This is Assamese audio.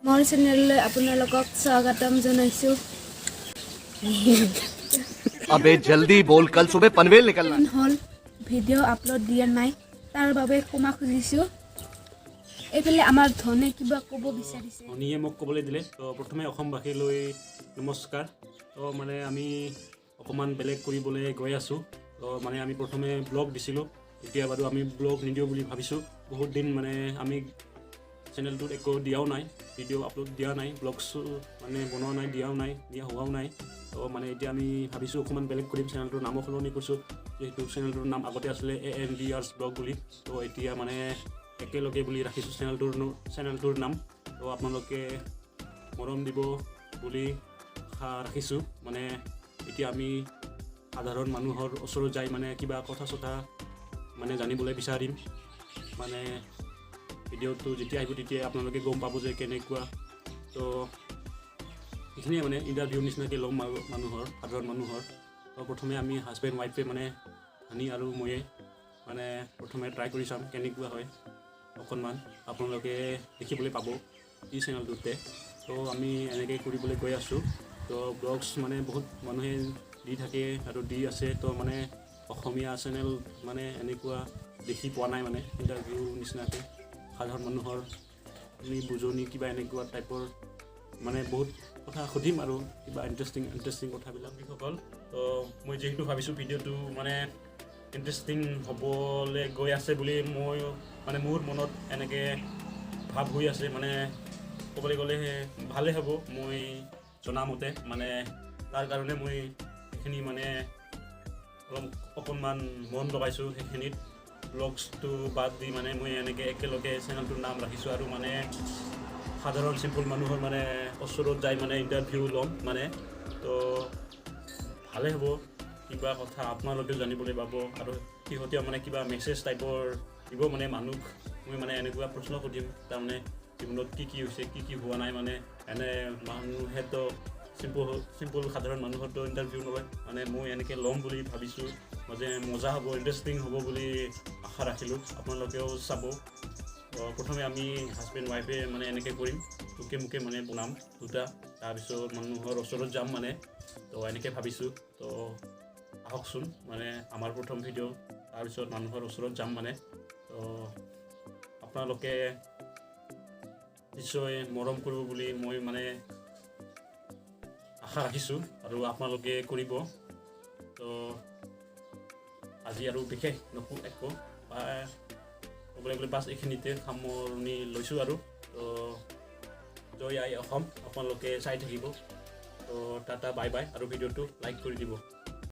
মোৰ চেনেললৈ আপোনালোকক স্বাগতম জনাইছোঁ। अबे जल्दी बोल, कल सुबह पनवेल निकलना है। হল ভিডিঅ' আপলোড দিয়া নাই, তাৰ বাবে ক্ষমা খুজিছোঁ। এইফালে আমাৰ ধনে কিবা ক'ব বিচাৰিছে। ধনীয়ে মোক ক'বলৈ দিলে। তো প্ৰথমে অসমবাসীলৈ নমস্কাৰ। তো মানে আমি অকণমান বেলেগ কৰিবলৈ গৈ আছোঁ। তো মানে আমি প্ৰথমে ব্লগ দিছিলোঁ, এতিয়া বাৰু আমি ব্লগ নিদিওঁ বুলি ভাবিছোঁ। বহুত দিন মানে আমি চেনেলটোত একো দিয়াও নাই, ভিডিঅ' আপলোড দিয়া নাই, ব্লগছো মানে বনোৱা নাই, দিয়া হোৱাও নাই। তো মানে এতিয়া আমি ভাবিছোঁ অকণমান বেলেগ কৰিম। চেনেলটোৰ নামো সলনি কৰিছোঁ, যিহেতু চেনেলটোৰ নাম আগতে আছিলে ANDR's ব্লগ বুলি। তো এতিয়া মানে একেলগে বুলি ৰাখিছোঁ চেনেলটোৰ নাম। তো আপোনালোকে মৰম দিব বুলি আশা ৰাখিছোঁ। মানে এতিয়া আমি সাধাৰণ মানুহৰ ওচৰত যাই মানে কিবা কথা চথা মানে জানিবলৈ বিচাৰিম। মানে ভিডিঅ'টো যেতিয়া আহিব তেতিয়াই আপোনালোকে গম পাব যে কেনেকুৱা। তো এইখিনিয়ে মানে ইণ্টাৰভিউ নিচিনাকৈ ল'ম আৰু সাধাৰণ মানুহৰ। তো প্ৰথমে আমি হাজবেণ্ড ৱাইফে মানে ধনী আৰু ময়ে মানে প্ৰথমে ট্ৰাই কৰি চাম কেনেকুৱা হয়। অকণমান আপোনালোকে দেখিবলৈ পাব এই চেনেলটোতে। তো আমি এনেকৈ কৰিবলৈ গৈ আছোঁ। তো ব্লগছ মানে বহুত মানুহে দি থাকে আৰু দি আছে। তো মানে অসমীয়া চেনেল মানে এনেকুৱা দেখি পোৱা নাই, মানে ইণ্টাৰভিউ নিচিনাকৈ সাধাৰণ মানুহৰ বুজনি কিবা এনেকুৱা টাইপৰ মানে বহুত কথা সুধিম আৰু কিবা ইণ্টাৰেষ্টিং কথাবিলাক যিসকল। তো মই যিহেতু ভাবিছোঁ ভিডিঅ'টো মানে ইণ্টাৰেষ্টিং হ'বলৈ গৈ আছে বুলি মানে মোৰ মনত এনেকৈ ভাৱ হৈ আছে। মানে ক'বলৈ গ'লে ভালেই হ'ব মই জনামতে। মানে তাৰ কাৰণে মই সেইখিনি মানে অকণমান মন লগাইছোঁ সেইখিনিত। ব্লগছটো বাদ দি মানে মই এনেকৈ একেলগে চেনেলটোৰ নাম ৰাখিছোঁ আৰু মানে সাধাৰণ চিম্পুল মানুহৰ মানে ওচৰত যাই মানে ইণ্টাৰভিউ ল'ম মানে। তো ভালেই হ'ব, কিবা কথা আপোনালোকেও জানিবলৈ পাব আৰু সিহঁতেও মানে কিবা মেছেজ টাইপৰ দিব মানে মানুহ। মই মানে এনেকুৱা প্ৰশ্ন সুধিম, তাৰমানে জীৱনত কি হৈছে কি হোৱা নাই। মানে এনে মানুহেতো চিম্পুল সাধাৰণ মানুহৰতো ইণ্টাৰভিউ নলয়, মানে মই এনেকৈ ল'ম বুলি ভাবিছোঁ। যে মজা হ'ব, ইণ্টাৰেষ্টিং হ'ব বুলি আশা ৰাখিলোঁ। আপোনালোকেও চাব। প্ৰথমে আমি হাজবেণ্ড ৱাইফে মানে এনেকৈ কৰিম, মুখে মানে বনাম দুটা, তাৰপিছত মানুহৰ ওচৰত যাম মানে। তো এনেকৈ ভাবিছোঁ। তো আহকচোন মানে আমাৰ প্ৰথম ভিডিঅ', তাৰপিছত মানুহৰ ওচৰত যাম মানে। তো আপোনালোকে নিশ্চয় মৰম কৰিব বুলি মই মানে আশা ৰাখিছোঁ আৰু আপোনালোকে কৰিব। তো আজি আৰু বিশেষ নকওঁ একো, ক'বলৈ গ'লে বাছ এইখিনিতে সামৰণি লৈছোঁ আৰু। তো জয় আই অসম, আপোনালোকে চাই থাকিব। তো টাটা বাই বাই আৰু ভিডিঅ'টো লাইক কৰি দিব।